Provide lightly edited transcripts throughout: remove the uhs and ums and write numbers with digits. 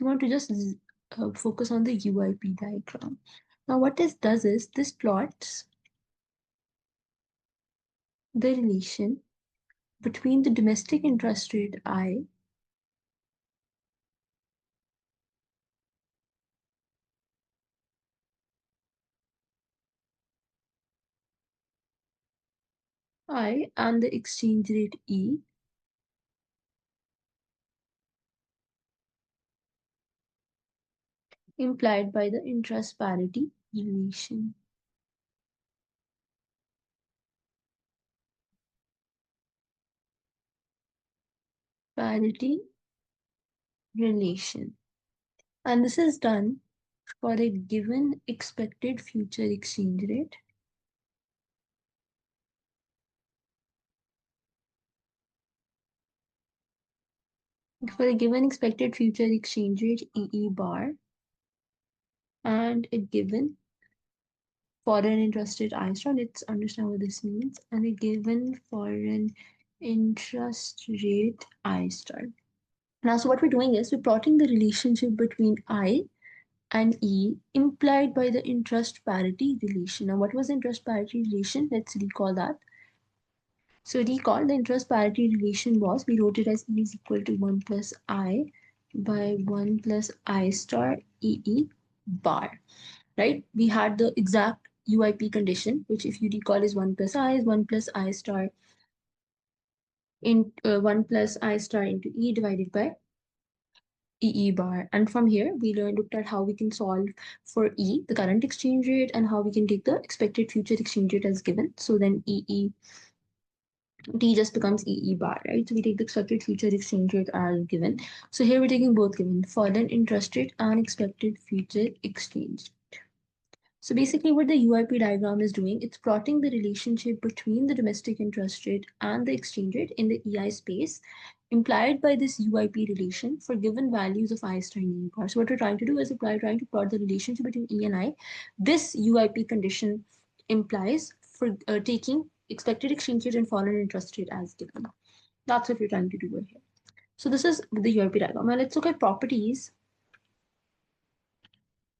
I want to just focus on the UIP diagram. Now, what this does is this plots the relation between the domestic interest rate I and the exchange rate E implied by the interest parity relation. Parity relation. And this is done for a given expected future exchange rate for a given expected future exchange rate EE bar and a given foreign interest rate I star. Let's understand what this means. And a given foreign interest rate I star. Now, so what we're doing is we're plotting the relationship between I and E implied by the interest parity relation. Now, what was the interest parity relation? Let's recall that. So recall the interest parity relation was, we wrote it as E is equal to 1 plus I by 1 plus I star EE bar, right? We had the exact UIP condition, which if you recall is 1 plus I is 1 plus I star in 1 plus I star into E divided by EE bar. And from here, we looked at how we can solve for E, the current exchange rate, and how we can take the expected future exchange rate as given. So then EE T just becomes EE bar, right? So we take the expected future exchange rate as given. So here we're taking both given, foreign interest rate and expected future exchange. So basically what the UIP diagram is doing, it's plotting the relationship between the domestic interest rate and the exchange rate in the EI space implied by this UIP relation for given values of I star and E bar. So what we're trying to do is trying to plot the relationship between E and I. This UIP condition implies for taking expected exchange rate and foreign interest rate as given. That's what we're trying to do here. So this is the UIP diagram. Now let's look at properties.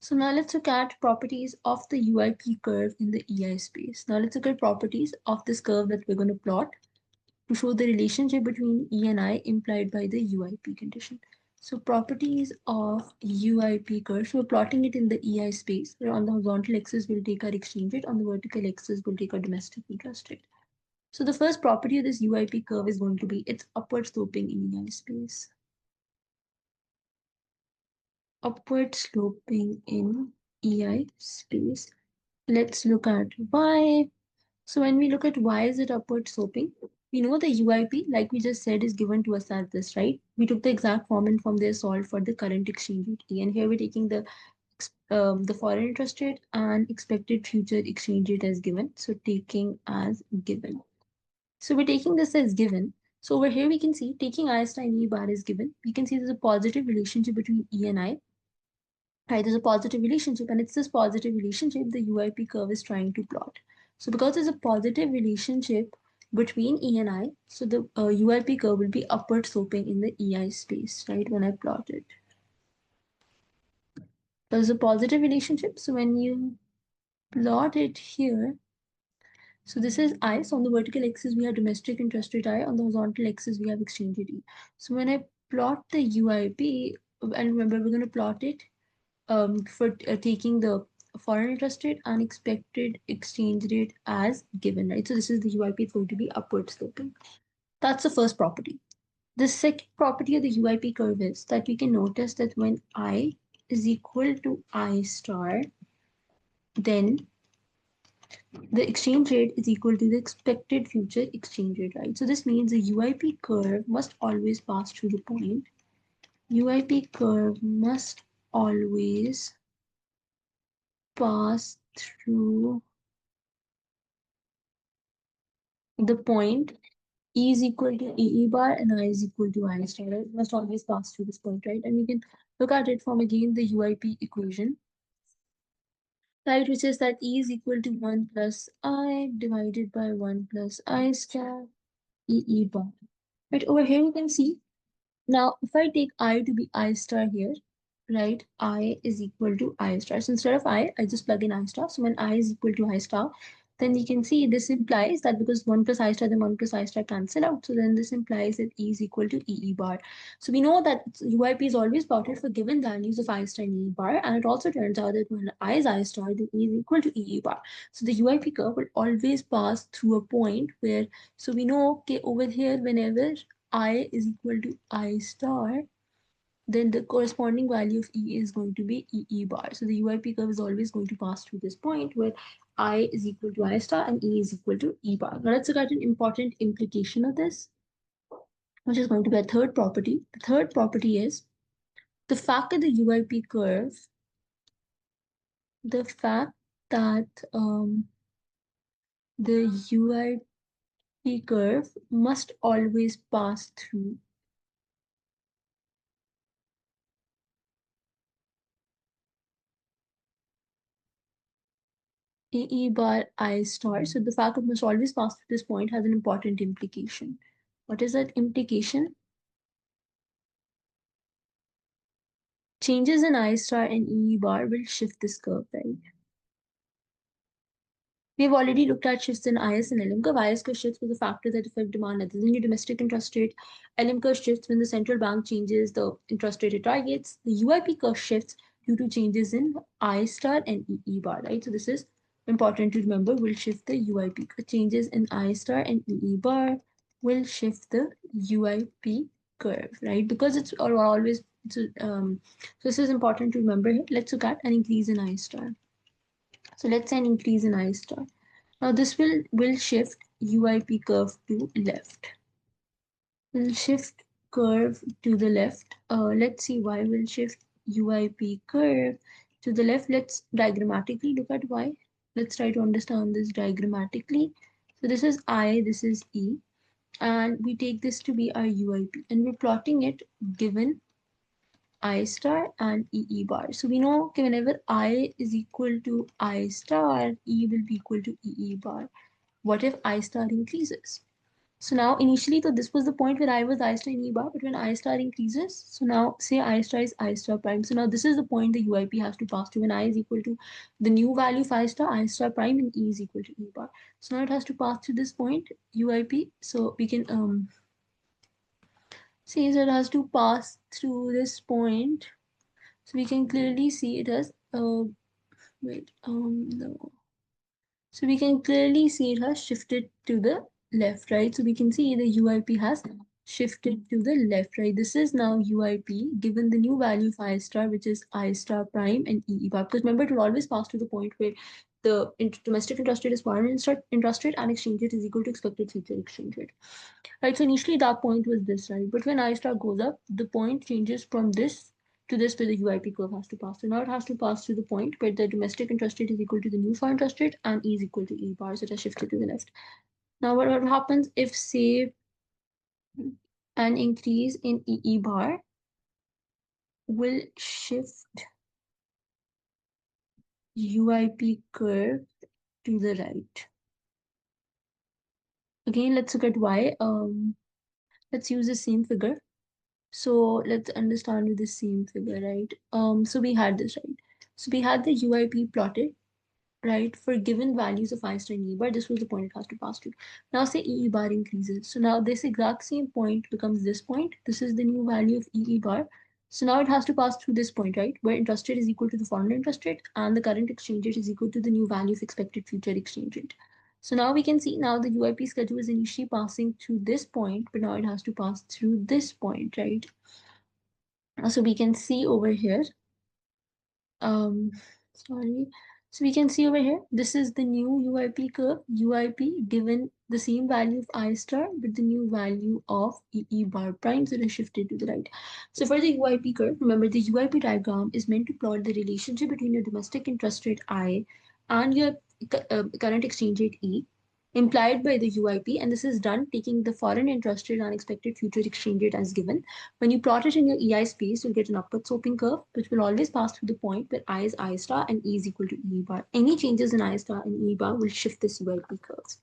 So now let's look at properties of the UIP curve in the EI space. Now let's look at properties of this curve that we're going to plot to show the relationship between E and I implied by the UIP condition. So properties of UIP curve, so we're plotting it in the EI space, where on the horizontal axis we'll take our exchange rate, on the vertical axis we'll take our domestic interest rate. So the first property of this UIP curve is going to be its upward sloping in EI space. Upward sloping in EI space. Let's look at why. So when we look at why is it upward sloping, we know the UIP, like we just said, is given to us as this, right? We took the exact form and from there solved for the current exchange rate E. And here we're taking the foreign interest rate and expected future exchange rate as given. So taking as given. So we're taking this as given. So over here we can see taking I star and E bar is given. We can see there's a positive relationship between E and I. Right, there's a positive relationship, and it's this positive relationship the UIP curve is trying to plot. So because there's a positive relationship between E and I, so the UIP curve will be upward sloping in the EI space, right, when I plot it. There's a positive relationship, so when you plot it here, so this is I, so on the vertical axis we have domestic interest rate I, on the horizontal axis we have exchange rate E. So when I plot the UIP, and remember we're going to plot it for taking the foreign interest rate and expected exchange rate as given, right? So this is the UIP, it's going to be upward sloping. That's the first property. The second property of the UIP curve is that we can notice that when I is equal to I star, then the exchange rate is equal to the expected future exchange rate, right? So this means the UIP curve must always pass through the point. UIP curve must always pass through the point E is equal to EE bar and I is equal to I star. It must always pass through this point, right? And we can look at it from again the UIP equation, right? Which is that E is equal to 1 plus I divided by 1 plus I star EE bar. Right, over here you can see, now if I take I to be I star here, right? I is equal to I star. So instead of I just plug in I star. So when I is equal to I star, then you can see this implies that because 1 plus I star, then 1 plus I star cancel out. So then this implies that E is equal to EE bar. So we know that UIP is always plotted for given values of I star and EE bar. And it also turns out that when I is I star, then E is equal to EE bar. So the UIP curve will always pass through a point where, so we know, okay, over here, whenever I is equal to I star, then the corresponding value of E is going to be EE bar. So the UIP curve is always going to pass through this point where I is equal to I star and E is equal to E bar. Now let's look at an important implication of this, which is going to be a third property. The third property is the fact that the UIP curve, the fact that the UIP curve must always pass through AE bar I star. So the fact it must always pass through this point has an important implication. What is that implication? Changes in I star and EE bar will shift this curve, right? We've already looked at shifts in IS and LM curve. IS curve shifts with a factor that affect demand other than your domestic interest rate. LM curve shifts when the central bank changes the interest rate it targets. The UIP curve shifts due to changes in I star and EE bar, right? So this is important to remember. Will shift the UIP. Changes in I star and EE bar will shift the UIP curve, right? Because it's always so this is important to remember here. Let's look at an increase in I star. So let's say an increase in I star. Now this will shift UIP curve to left. Will shift curve to the left. Let's see why will shift UIP curve to the left. Let's diagrammatically look at why. Let's try to understand this diagrammatically. So this is I, this is E, and we take this to be our UIP, and we're plotting it given I star and EE bar. So we know, okay, whenever I is equal to I star, E will be equal to EE bar. What if I star increases? So now initially, so this was the point where I was I star and E bar, but when I star increases, so now say I star is I star prime. So now this is the point the UIP has to pass to when I is equal to the new value of I star prime, and E is equal to E bar. So now it has to pass through this point, UIP. So we can see, so it has to pass through this point. So we can clearly see it as no. So we can clearly see it has shifted to the left, right? So we can see the UIP has shifted to the left, right? This is now UIP given the new value of I star, which is I star prime and EE bar. Because remember, it will always pass to the point where the domestic interest rate is foreign interest rate and exchange rate is equal to expected future exchange rate. Right, so initially that point was this, right? But when I star goes up, the point changes from this to this where the UIP curve has to pass. So now it has to pass to the point where the domestic interest rate is equal to the new foreign interest rate and E is equal to E bar, so it has shifted to the left. Now what happens if, say, an increase in EE bar will shift UIP curve to the right? Again, let's look at why. Let's use the same figure. So let's understand with the same figure, right? So we had this, right? So we had the UIP plotted, right, for given values of I star and E bar. This was the point it has to pass to. Now say EE bar increases. So now this exact same point becomes this point. This is the new value of EE bar. So now it has to pass through this point, right, where interest rate is equal to the foreign interest rate and the current exchange rate is equal to the new value of expected future exchange rate. So now we can see now the UIP schedule is initially passing through this point, but now it has to pass through this point, right? So we can see over here, um, sorry. So we can see over here, this is the new UIP curve, UIP given the same value of I star with the new value of EE bar prime, so it is shifted to the right. So for the UIP curve, remember the UIP diagram is meant to plot the relationship between your domestic interest rate I and your current exchange rate E implied by the UIP, and this is done taking the foreign interest rate and expected future exchange rate as given. When you plot it in your EI space, you'll get an upward sloping curve, which will always pass through the point where I is I star and E is equal to E bar. Any changes in I star and E bar will shift this UIP curve.